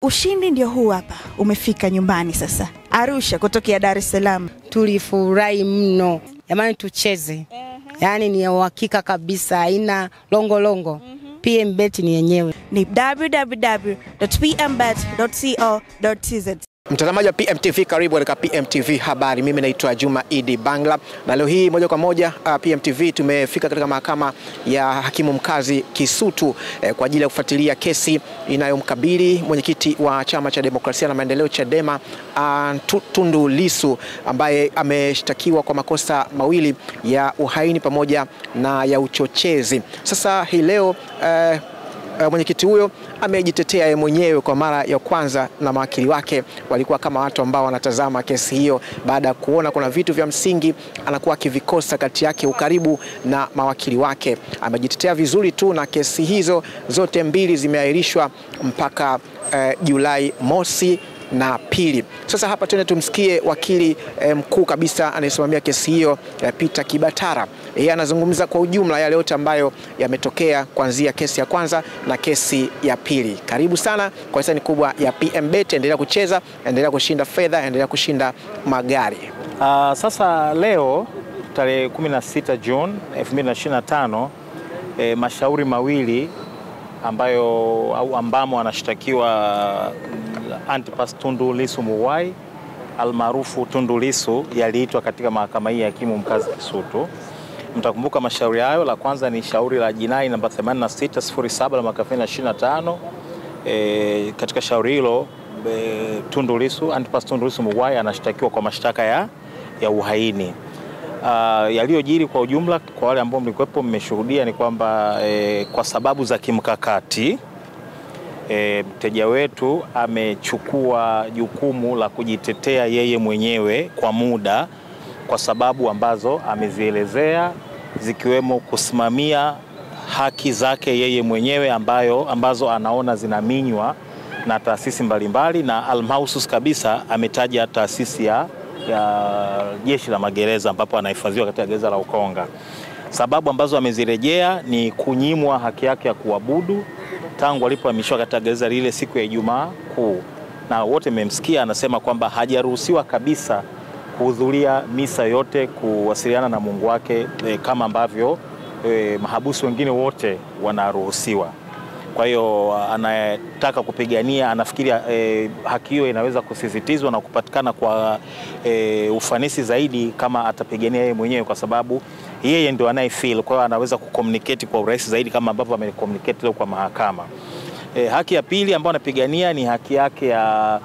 Ushindi ndio huu hapa, umefika nyumbani sasa. Arusha kutokea Dar es Salaam. Tulifurahi mno. Jamani tucheze. Yaani ni uhakika kabisa, haina longo. PMBet ni yenyewe. Ni www.pmbet.co.tz. Mtazamaji wa PMTV, karibu katika PMTV habari. Mimi naitwa Juma Idi Bangla na leo hii moja kwa moja PMTV tumefika katika mahakama ya hakimu mkazi Kisutu kwa ajili ya kufuatilia kesi inayomkabili mwenyekiti wa Chama cha Demokrasia na Maendeleo Chadema Tundu Lissu, ambaye ameshtakiwa kwa makosa mawili ya uhaini pamoja na ya uchochezi. Sasa hii leo mwenyekiti huyo amejitetea yeye mwenyewe kwa mara ya kwanza, na mawakili wake walikuwa kama watu ambao wanatazama kesi hiyo baada ya kuona kuna vitu vya msingi anakuwa akivikosa kati yake ukaribu na mawakili wake. Amejitetea vizuri tu, na kesi hizo zote mbili zimeahirishwa mpaka Julai mosi na pili. Sasa hapa tuende tumsikie wakili mkuu kabisa anayesimamia kesi hiyo, Peter Kibatara. Yeye anazungumza kwa ujumla yale yote ambayo yametokea kuanzia kesi ya kwanza na kesi ya pili. Karibu sana kwa hisani kubwa ya PMBet. Endelea kucheza, endelea kushinda fedha, endelea kushinda magari. Sasa leo tarehe 16 June 2025 mashauri mawili ambamo anashtakiwa Antipas Tundu Lissu Muwai almaarufu Tundu Lissu yaliitwa katika mahakama hii ya hakimu mkazi Kisutu. Mtakumbuka mashauri hayo, la kwanza ni shauri la jinai namba 8607 la mwaka 2025. Katika shauri hilo Tundu Lissu, Antipas Tundu Lissu Muwai anashtakiwa kwa mashtaka ya uhaini. Yaliyojiri kwa ujumla, kwa wale ambao mlikuwepo mmeshuhudia, ni kwamba kwa sababu za kimkakati mteja wetu amechukua jukumu la kujitetea yeye mwenyewe kwa muda, kwa sababu ambazo amezielezea, zikiwemo kusimamia haki zake yeye mwenyewe ambazo anaona zinaminywa na taasisi mbalimbali, na almahusus kabisa ametaja taasisi ya Jeshi la Magereza ambapo anahifadhiwa katika gereza la Ukonga. Sababu ambazo amezirejea ni kunyimwa haki yake ya kuabudu tangu alipohamishwa katika gereza lile siku ya Ijumaa Kuu, na wote mmemsikia anasema kwamba hajaruhusiwa kabisa kuhudhuria misa yote, kuwasiliana na Mungu wake kama ambavyo mahabusu wengine wote wanaruhusiwa. Kwa hiyo anataka kupigania, anafikiria haki hiyo inaweza kusisitizwa na kupatikana kwa ufanisi zaidi kama atapigania yeye mwenyewe, kwa sababu yeye ndio anayefeel. Kwa hiyo anaweza kucommunicate kwa urahisi zaidi kama ambavyo amecommunicate leo kwa mahakama. Haki ya pili ambayo anapigania ni haki yake ya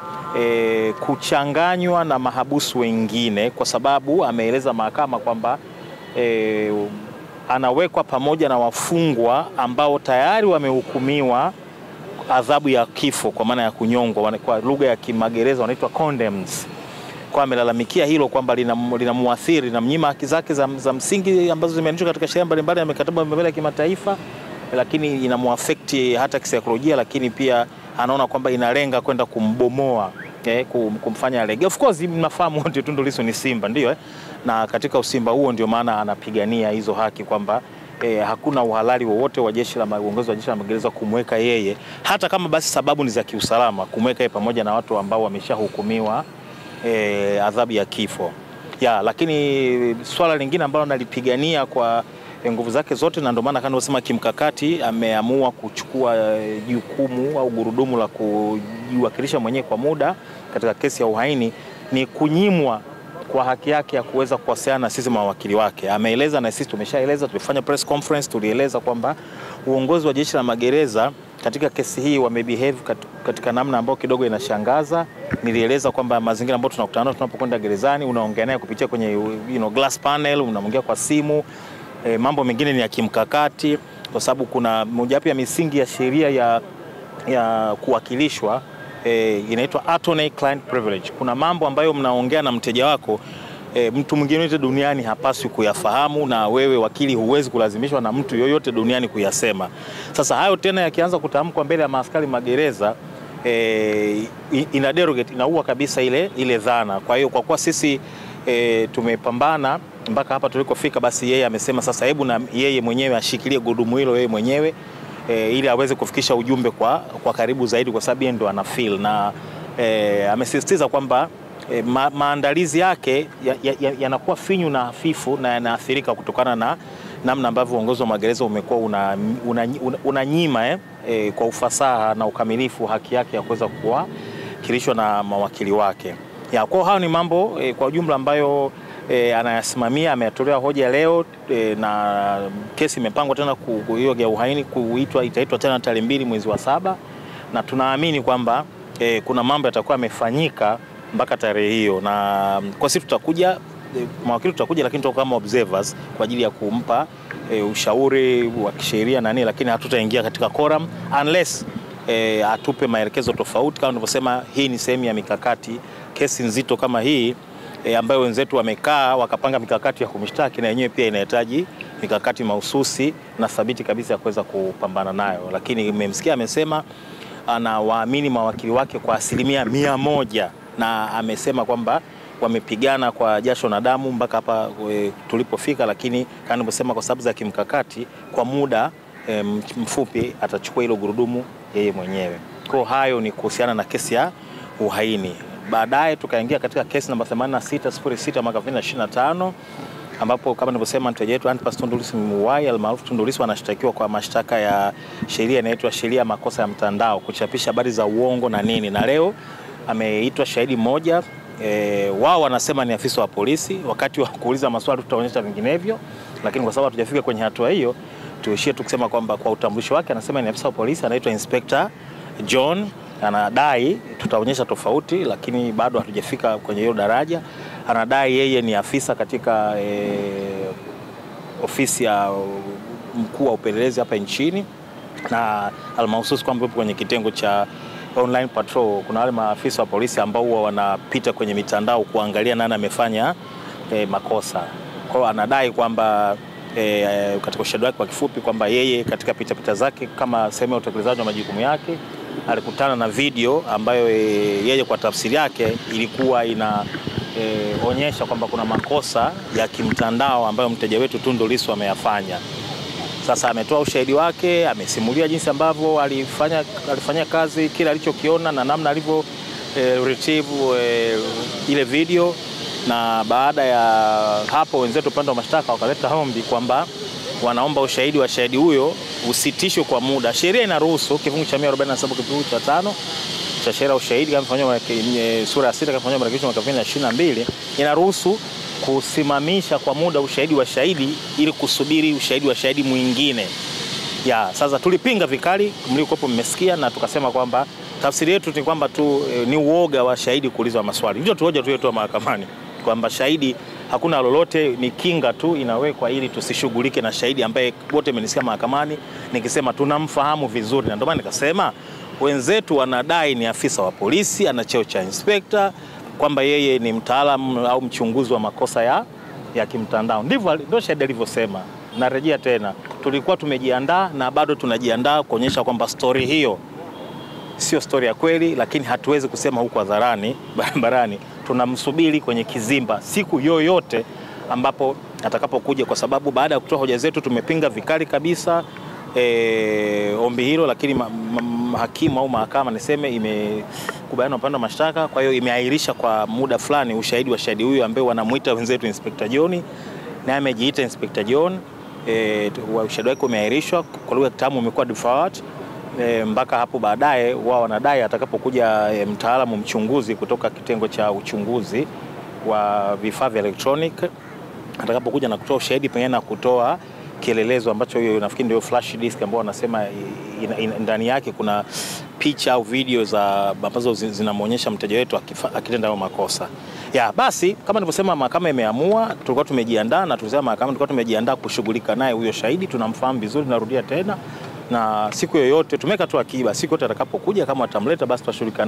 kuchanganywa na mahabusu wengine, kwa sababu ameeleza mahakama kwamba anawekwa pamoja na wafungwa ambao tayari wamehukumiwa adhabu ya kifo kwa maana ya kunyongwa, kwa lugha ya kimagereza wanaitwa condemns. Kwa amelalamikia hilo kwamba linamuathiri na mnyima haki zake za msingi ambazo zimeandikwa katika sheria mbalimbali na mikataba mbalimbali ya kimataifa, lakini inamuaffect hata kisaikolojia, lakini pia anaona kwamba inalenga kwenda kumbomoa, kumfanya alege. Of course mnafahamu wote Tundu Lissu ni simba, ndio na katika usimba huo ndio maana anapigania hizo haki, kwamba hakuna uhalali wowote wa uongozi wa Jeshi la Magereza kumweka yeye, hata kama basi sababu ni za kiusalama, kumweka yeye pamoja na watu ambao wameshahukumiwa adhabu ya kifo. Lakini swala lingine ambalo nalipigania kwa nguvu zake zote, na ndio maana kama nasema kimkakati ameamua kuchukua jukumu au gurudumu la kujiwakilisha mwenyewe kwa muda katika kesi ya uhaini, ni kunyimwa kwa haki yake ya kuweza kuwasiliana na sisi mawakili wake. Ameeleza na sisi tumeshaeleza, tumefanya press conference, tulieleza kwamba uongozi wa Jeshi la Magereza katika kesi hii wamebehave katika namna ambayo kidogo inashangaza. Nilieleza kwamba mazingira ambayo tunakutana nayo tunapokwenda gerezani, unaongea naye kupitia kwenye glass panel, unaongea kwa simu. Mambo mengine ni ya kimkakati, kwa sababu kuna mojawapo ya misingi ya sheria ya kuwakilishwa inaitwa attorney client privilege. Kuna mambo ambayo mnaongea na mteja wako, mtu mwingine yote duniani hapaswi kuyafahamu, na wewe wakili huwezi kulazimishwa na mtu yoyote duniani kuyasema. Sasa hayo tena yakianza kutamkwa mbele ya maaskari magereza, inaderogate, inaua kabisa ile dhana. Kwa hiyo kwa kuwa sisi tumepambana mpaka hapa tulikofika, basi yeye amesema sasa hebu na yeye mwenyewe ashikilie gudumu hilo yeye mwenyewe, ili aweze kufikisha ujumbe kwa karibu zaidi, kwa sababu yeye ndo ana feel, na amesisitiza kwamba maandalizi yake yanakuwa finyu na hafifu na yanaathirika kutokana na namna ambavyo uongozi wa magereza umekuwa unanyima kwa ufasaha na ukamilifu haki yake ya kuweza kuwakilishwa na mawakili wake. Kwa hao ni mambo kwa ujumla ambayo anayasimamia. Ameyatolea hoja leo na kesi imepangwa tena hiyo ya uhaini itaitwa tena tarehe 2 mwezi wa 7, na tunaamini kwamba kuna mambo yatakuwa yamefanyika mpaka tarehe hiyo, na kwa sisi tutakuja, mawakili tutakuja, lakini tutakuwa kama observers kwa ajili ya kumpa ushauri wa kisheria na nini, lakini hatutaingia katika quorum unless atupe maelekezo tofauti. Kama nilivyosema, hii ni sehemu ya mikakati. Kesi nzito kama hii ambayo wenzetu wamekaa wakapanga mikakati ya kumshtaki, na yenyewe pia inahitaji mikakati mahususi na thabiti kabisa ya kuweza kupambana nayo. Lakini nimemsikia amesema anawaamini mawakili wake kwa 100%, na amesema kwamba wamepigana kwa jasho na damu mpaka hapa tulipofika, lakini kama nilivyosema, kwa sababu za kimkakati, kwa muda mfupi atachukua hilo gurudumu yeye mwenyewe. Kwa hayo ni kuhusiana na kesi ya uhaini. Baadaye tukaingia katika kesi namba 8606 mwaka 2025, ambapo kama nilivyosema, mteja wetu Antipas Tundu Lissu Mughwai almaarufu Tundu Lissu anashtakiwa kwa mashtaka ya sheria inaitwa sheria ya makosa ya mtandao, kuchapisha habari za uongo na nini, na leo ameitwa shahidi mmoja. Wao wanasema ni afisa wa polisi. Wakati wa kuuliza maswali tutaonyesha vinginevyo, lakini kwa sababu hatujafika kwenye hatua hiyo, tuishie tu kusema kwamba kwa utambulisho wake anasema ni afisa wa polisi, anaitwa Inspector John. Anadai, tutaonyesha tofauti, lakini bado hatujafika kwenye hiyo daraja. Anadai yeye ni afisa katika ofisi ya mkuu wa upelelezi hapa nchini, na almahususi kwamba kwenye kitengo cha online patrol kuna wale maafisa wa polisi ambao huwa wanapita kwenye mitandao kuangalia nani amefanya makosa. Kwa hiyo anadai kwamba katika ushahidi wake kwa kifupi kwamba yeye katika pitapita zake kama sehemu ya utekelezaji wa majukumu yake alikutana na video ambayo yeye kwa tafsiri yake ilikuwa inaonyesha kwamba kuna makosa ya kimtandao ambayo mteja wetu Tundu Lissu ameyafanya. Sasa ametoa ushahidi wake, amesimulia jinsi ambavyo alifanya kazi, kile alichokiona na namna alivyo retrieve ile video. Na baada ya hapo, wenzetu upande wa mashtaka wakaleta ombi kwamba wanaomba ushahidi wa shahidi huyo usitishwe kwa muda. Sheria inaruhusu, kifungu cha 147 kifungu cha 5 cha sheria ya ushahidi kama fanywa sura ya 6 kama fanywa marekebisho mwaka 2022, inaruhusu kusimamisha kwa muda ushahidi wa shahidi ili kusubiri ushahidi wa shahidi mwingine. Sasa tulipinga vikali, mlikopo mmesikia, na tukasema kwamba tafsiri yetu ni kwamba ni uoga wa shahidi kuulizwa maswali. Ndio tuhoja tuyotoa mahakamani kwamba shahidi hakuna lolote, ni kinga tu inawekwa ili tusishughulike na shahidi ambaye wote mmenisikia mahakamani nikisema tunamfahamu vizuri. Na ndio maana nikasema wenzetu wanadai ni afisa wa polisi, ana cheo cha inspector, kwamba yeye ni mtaalamu au mchunguzi wa makosa ya kimtandao. Ndio shahidi alivyosema. Narejea tena, tulikuwa tumejiandaa na bado tunajiandaa kuonyesha kwamba story hiyo sio story ya kweli, lakini hatuwezi kusema huko hadharani barabarani. Tunamsubiri kwenye kizimba siku yoyote ambapo atakapokuja, kwa sababu baada ya kutoa hoja zetu tumepinga vikali kabisa ombi hilo, lakini hakimu au mahakama niseme imekubaliana upande wa mashtaka. Kwa hiyo imeahirisha kwa muda fulani ushahidi wa shahidi huyo ambaye wanamuita wenzetu Inspector John, na amejiita Inspector John. Ushahidi wake umeahirishwa, kwa lugha kitamu umekuwa deferred mpaka hapo baadaye. Wao wanadai atakapokuja mtaalamu mchunguzi kutoka kitengo cha uchunguzi wa vifaa vya electronic, atakapokuja na kutoa ushahidi pengine na kutoa kielelezo ambacho hiyo nafikiri ndio flash disk ambao wanasema ndani yake kuna picha au video ambazo zinamuonyesha mteja wetu akitenda hayo makosa. Basi kama nilivyosema, mahakama imeamua, tulikuwa tumejiandaa, na tulisema mahakama tulikuwa tumejiandaa kushughulika naye huyo shahidi, tunamfahamu vizuri. Narudia tena, na siku yoyote tumeka tu akiba, siku yote atakapokuja kama atamleta basi tutashughulika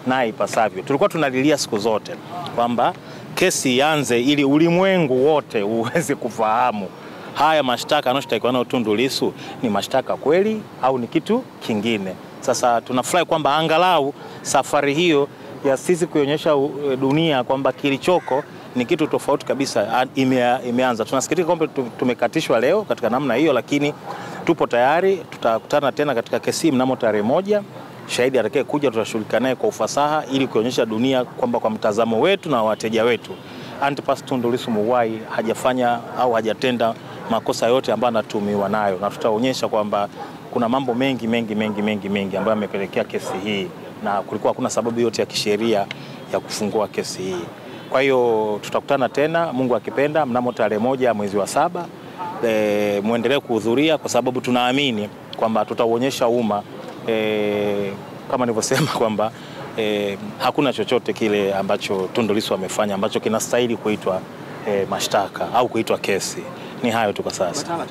naye ipasavyo. Tulikuwa tunalilia siku zote kwamba kesi ianze ili ulimwengu wote uweze kufahamu haya mashtaka anayoshtakiwa nayo Tundu Lissu ni mashtaka kweli au ni kitu kingine. Sasa tunafurahi kwamba angalau safari hiyo ya sisi kuonyesha dunia kwamba kilichoko ni kitu tofauti kabisa imeanza. Tunasikitika kwamba tumekatishwa leo katika namna hiyo, lakini tupo tayari, tutakutana tena katika kesi mnamo tarehe 1. Shahidi atakaye kuja tutashughulika naye kwa ufasaha ili kuonyesha dunia kwamba kwa mtazamo wetu na wateja wetu Antipas Tundu Lissu Mughwai hajafanya au hajatenda makosa yote ambayo anatumiwa nayo, na tutaonyesha kwamba kuna mambo mengi ambayo yamepelekea kesi hii na kulikuwa hakuna sababu yote ya kisheria ya kufungua kesi hii. Kwa hiyo tutakutana tena Mungu akipenda mnamo tarehe 1 mwezi wa 7. Muendelee kuhudhuria kwa sababu tunaamini kwamba tutauonyesha umma kama nilivyosema kwamba hakuna chochote kile ambacho Tundu Lissu amefanya ambacho kinastahili kuitwa mashtaka au kuitwa kesi. Ni hayo tu kwa sasa.